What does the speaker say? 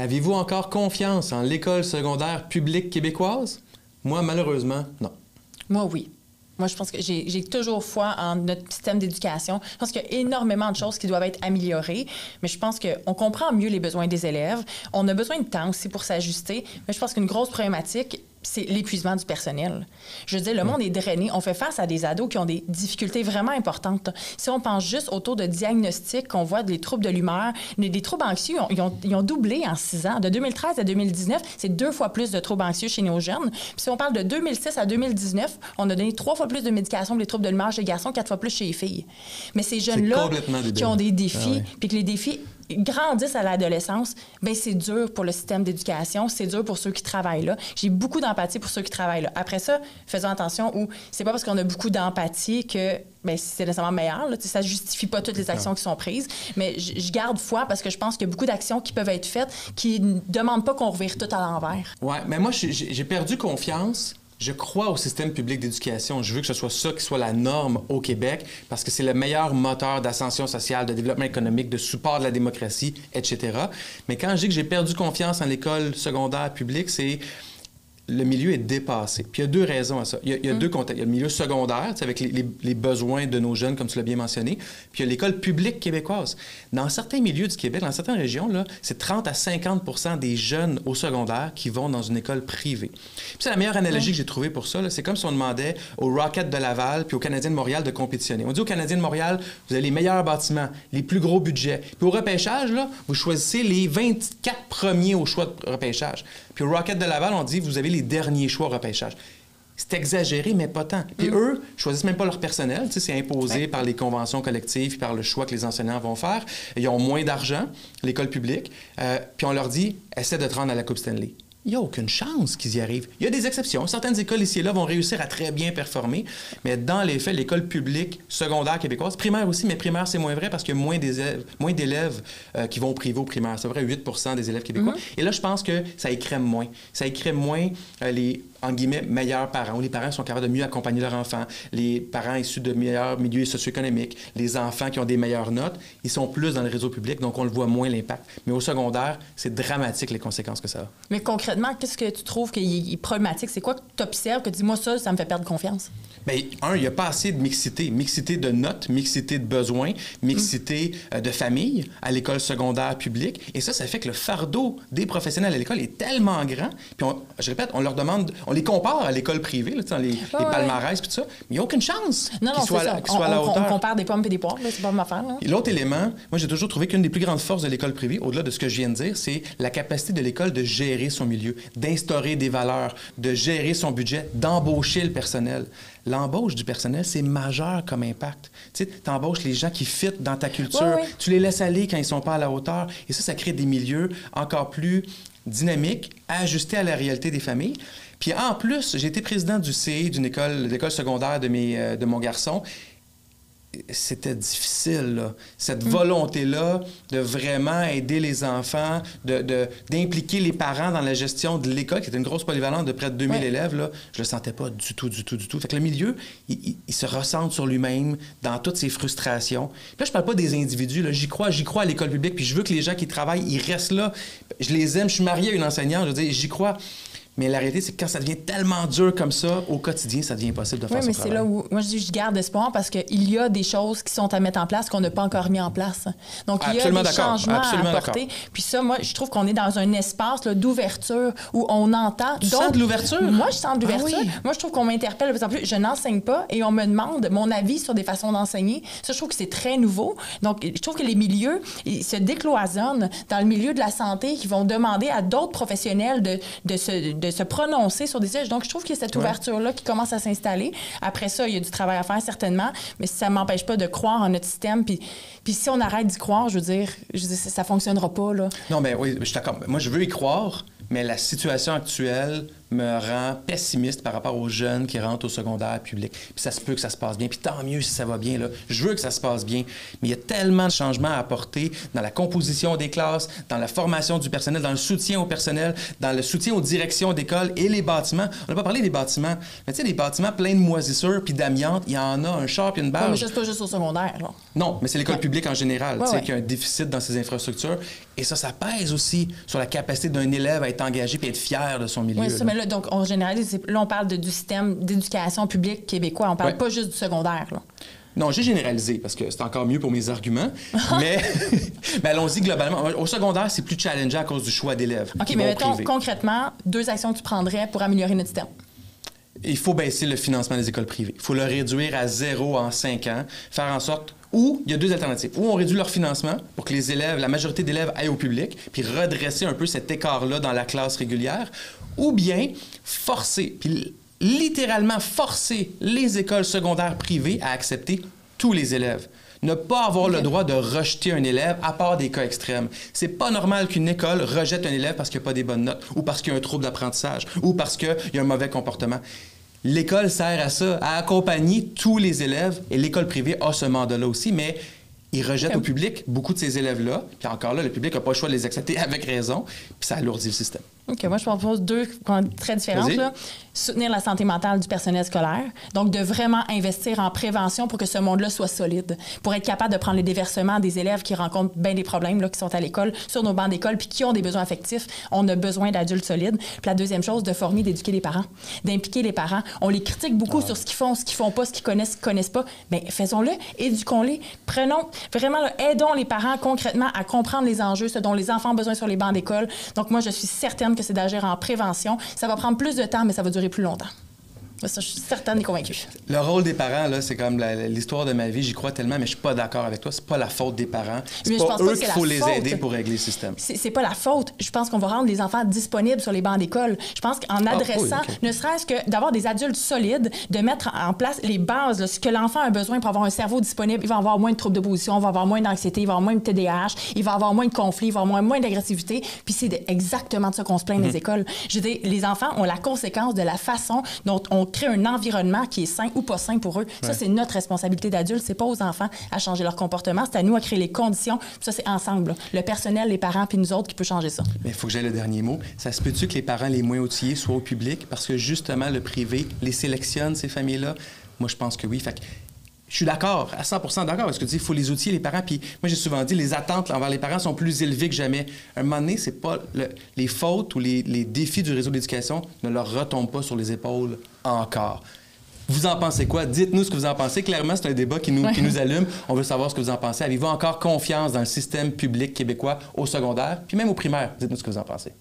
Avez-vous encore confiance en l'école secondaire publique québécoise? Moi, malheureusement, non. Moi, oui. Moi, je pense que j'ai toujours foi en notre système d'éducation. Je pense qu'il y a énormément de choses qui doivent être améliorées, mais je pense qu'on comprend mieux les besoins des élèves. On a besoin de temps aussi pour s'ajuster, mais je pense qu'une grosse problématique, c'est l'épuisement du personnel. Je veux dire, le monde est drainé. On fait face à des ados qui ont des difficultés vraiment importantes. Si on pense juste autour de diagnostics, qu'on voit des troubles de l'humeur, des troubles anxieux, ils ont doublé en 6 ans. De 2013 à 2019, c'est 2 fois plus de troubles anxieux chez nos jeunes. Puis si on parle de 2006 à 2019, on a donné 3 fois plus de médication pour les troubles de l'humeur chez les garçons, 4 fois plus chez les filles. Mais ces jeunes-là qui ont des défis, puis que les défis grandissent à l'adolescence, bien, c'est dur pour le système d'éducation, c'est dur pour ceux qui travaillent là. J'ai beaucoup d'empathie pour ceux qui travaillent là. Après ça, faisons attention où c'est pas parce qu'on a beaucoup d'empathie que bien, c'est nécessairement meilleur. Là. Ça ne justifie pas toutes les actions qui sont prises, mais je garde foi parce que je pense qu'il y a beaucoup d'actions qui peuvent être faites qui ne demandent pas qu'on revire tout à l'envers. Oui, mais moi, j'ai perdu confiance. Je crois au système public d'éducation. Je veux que ce soit ça qui soit la norme au Québec parce que c'est le meilleur moteur d'ascension sociale, de développement économique, de support de la démocratie, etc. Mais quand je dis que j'ai perdu confiance en l'école secondaire publique, c'est le milieu est dépassé. Puis il y a 2 raisons à ça. Il y a 2 contextes. Il y a le milieu secondaire, avec les besoins de nos jeunes, comme tu l'as bien mentionné. Puis il y a l'école publique québécoise. Dans certains milieux du Québec, dans certaines régions, là, c'est 30 à 50 des jeunes au secondaire qui vont dans une école privée. Puis c'est la meilleure analogie que j'ai trouvée pour ça. C'est comme si on demandait aux Rockets de Laval puis aux Canadiens de Montréal de compétitionner. On dit aux Canadiens de Montréal, vous avez les meilleurs bâtiments, les plus gros budgets. Puis au repêchage, là, vous choisissez les 24 premiers au choix de repêchage. Puis au Rocket de Laval, on dit, vous avez les derniers choix au repêchage. C'est exagéré, mais pas tant. Puis eux, choisissent même pas leur personnel. Tu sais, c'est imposé par les conventions collectives, par le choix que les enseignants vont faire. Ils ont moins d'argent, l'école publique. Puis on leur dit, essaie de te rendre à la Coupe Stanley. Il n'y a aucune chance qu'ils y arrivent. Il y a des exceptions. Certaines écoles ici et là vont réussir à très bien performer, mais dans les faits, l'école publique secondaire québécoise, primaire aussi, mais primaire, c'est moins vrai parce qu'il y a moins d'élèves qui vont au privé au primaire. C'est vrai, 8 des élèves québécois. Et là, je pense que ça écrème moins. Ça écrème moins les, en guillemets, meilleurs parents, où les parents sont capables de mieux accompagner leurs enfants, les parents issus de meilleurs milieux socio-économiques, les enfants qui ont des meilleures notes, ils sont plus dans le réseau public, donc on le voit moins l'impact. Mais au secondaire, c'est dramatique les conséquences que ça a. Mais concrètement, qu'est-ce que tu trouves qui est problématique? C'est quoi que tu observes que tu dis, moi, ça me fait perdre confiance? Bien, il n'y a pas assez de mixité. Mixité de notes, mixité de besoins, mixité de famille à l'école secondaire publique. Et ça fait que le fardeau des professionnels à l'école est tellement grand. Puis, je répète, on leur demande, on les compare à l'école privée, là, les palmarès et tout ça, mais il n'y a aucune chance qu'ils soient à la hauteur. On compare des pommes et des poires, là, c'est pas ma affaire. Et l'autre élément, moi, j'ai toujours trouvé qu'une des plus grandes forces de l'école privée, au-delà de ce que je viens de dire, c'est la capacité de l'école de gérer son milieu, d'instaurer des valeurs, de gérer son budget, d'embaucher le personnel. L'embauche du personnel, c'est majeur comme impact. Tu sais, t'embauches les gens qui fitent dans ta culture. Oui. Tu les laisses aller quand ils sont pas à la hauteur. Et ça crée des milieux encore plus dynamiques, ajustés à la réalité des familles. Puis en plus, j'ai été président du CI, de l'école secondaire de mon garçon. C'était difficile, là. Cette volonté-là de vraiment aider les enfants, d'impliquer les parents dans la gestion de l'école, qui était une grosse polyvalente de près de 2000 élèves, là, je le sentais pas du tout. Fait que le milieu, il se ressente sur lui-même dans toutes ses frustrations. Puis là, je parle pas des individus, là. J'y crois à l'école publique, puis je veux que les gens qui travaillent, ils restent là. Je les aime, je suis marié à une enseignante, je veux dire, j'y crois. Mais la réalité, c'est que quand ça devient tellement dur comme ça, au quotidien, ça devient impossible de faire son travail. Oui, mais c'est là où moi, je garde espoir parce qu'il y a des choses qui sont à mettre en place qu'on n'a pas encore mis en place. Donc, il y a des changements à apporter. Puis ça, moi, je trouve qu'on est dans un espace d'ouverture où on entend... Tu sens de l'ouverture? Moi, je sens de l'ouverture. Ah oui. Moi, je trouve qu'on m'interpelle de plus en plus. Je n'enseigne pas et on me demande mon avis sur des façons d'enseigner. Ça, je trouve que c'est très nouveau. Donc, je trouve que les milieux ils se décloisonnent dans le milieu de la santé qui vont demander à d'autres professionnels de se prononcer sur des sujets. Donc, je trouve qu'il y a cette ouverture-là qui commence à s'installer. Après ça, il y a du travail à faire, certainement, mais ça ne m'empêche pas de croire en notre système. Puis si on arrête d'y croire, je veux dire ça ne fonctionnera pas, là. Non, mais oui, je suis d'accord. Moi, je veux y croire, mais la situation actuelle me rend pessimiste par rapport aux jeunes qui rentrent au secondaire public. Puis ça se peut que ça se passe bien, puis tant mieux si ça va bien, là. Je veux que ça se passe bien. Mais il y a tellement de changements à apporter dans la composition des classes, dans la formation du personnel, dans le soutien au personnel, dans le soutien aux directions d'école et les bâtiments. On n'a pas parlé des bâtiments, mais tu sais, des bâtiments pleins de moisissures puis d'amiante, il y en a un char puis une barge. Ouais, mais c'est pas juste au secondaire, là. Non, mais c'est l'école publique en général, tu sais, ouais. qui a un déficit dans ses infrastructures. Et ça pèse aussi sur la capacité d'un élève à être engagé puis être fier de son milieu. Oui, ça, mais là, donc, on généralise. Là, on parle du système d'éducation publique québécois. On parle pas juste du secondaire, là. Non, j'ai généralisé parce que c'est encore mieux pour mes arguments. mais allons-y globalement. Au secondaire, c'est plus challengeant à cause du choix d'élèves. OK, mais mettons, concrètement, 2 actions que tu prendrais pour améliorer notre système. Il faut baisser le financement des écoles privées. Il faut le réduire à 0 en 5 ans, faire en sorte... Ou, il y a 2 alternatives. Ou on réduit leur financement pour que les élèves, la majorité d'élèves aillent au public, puis redresser un peu cet écart-là dans la classe régulière. Ou bien forcer, puis littéralement forcer les écoles secondaires privées à accepter tous les élèves. Ne pas avoir le droit de rejeter un élève à part des cas extrêmes. C'est pas normal qu'une école rejette un élève parce qu'il n'y a pas des bonnes notes, ou parce qu'il y a un trouble d'apprentissage, ou parce qu'il y a un mauvais comportement. L'école sert à ça, à accompagner tous les élèves, et l'école privée a ce mandat-là aussi, mais il rejette au public beaucoup de ces élèves-là, puis encore là, le public n'a pas le choix de les accepter avec raison, puis ça alourdit le système. OK, moi, je propose 2 très différentes. Là. Soutenir la santé mentale du personnel scolaire. Donc, de vraiment investir en prévention pour que ce monde-là soit solide, pour être capable de prendre les déversements des élèves qui rencontrent bien des problèmes, là, qui sont à l'école, sur nos bancs d'école, puis qui ont des besoins affectifs. On a besoin d'adultes solides. Puis la deuxième chose, de former, d'éduquer les parents, d'impliquer les parents. On les critique beaucoup sur ce qu'ils font pas, ce qu'ils connaissent pas. Bien, faisons-le, éduquons-les. Prenons, vraiment, là, aidons les parents concrètement à comprendre les enjeux, ce dont les enfants ont besoin sur les bancs d'école. Donc, moi, je suis certaine que c'est d'agir en prévention. Ça va prendre plus de temps, mais ça va durer plus longtemps. Ça, je suis certaine et convaincue. Le rôle des parents, là, c'est comme l'histoire de ma vie. J'y crois tellement, mais je suis pas d'accord avec toi. C'est pas la faute des parents. C'est pas eux qu'il faut les aider pour régler le système. C'est pas la faute. Je pense qu'on va rendre les enfants disponibles sur les bancs d'école. Je pense qu'en adressant, ne serait-ce que d'avoir des adultes solides, de mettre en place les bases, là, ce que l'enfant a besoin pour avoir un cerveau disponible, il va avoir moins de troubles de position, il va avoir moins d'anxiété, il va avoir moins de TDAH, il va avoir moins de conflits, il va avoir moins d'agressivité. Puis c'est exactement de ça qu'on se plaint dans les écoles. Je veux dire, les enfants ont la conséquence de la façon dont on crée un environnement qui est sain ou pas sain pour eux. Ça, c'est notre responsabilité d'adulte. C'est pas aux enfants à changer leur comportement. C'est à nous à créer les conditions. Puis ça, c'est ensemble, là. Le personnel, les parents, puis nous autres qui peut changer ça. Mais il faut que j'aie le dernier mot. Ça se peut-tu que les parents les moins outillés soient au public parce que, justement, le privé les sélectionne, ces familles-là? Moi, je pense que oui. Fait que je suis d'accord, à 100% d'accord, parce que tu dis, il faut les outiller, les parents. Puis moi, j'ai souvent dit, les attentes envers les parents sont plus élevées que jamais. À un moment donné, c'est pas les fautes ou les défis du réseau d'éducation ne leur retombent pas sur les épaules encore. Vous en pensez quoi? Dites-nous ce que vous en pensez. Clairement, c'est un débat qui nous allume. On veut savoir ce que vous en pensez. Avez-vous encore confiance dans le système public québécois au secondaire, puis même au primaire? Dites-nous ce que vous en pensez.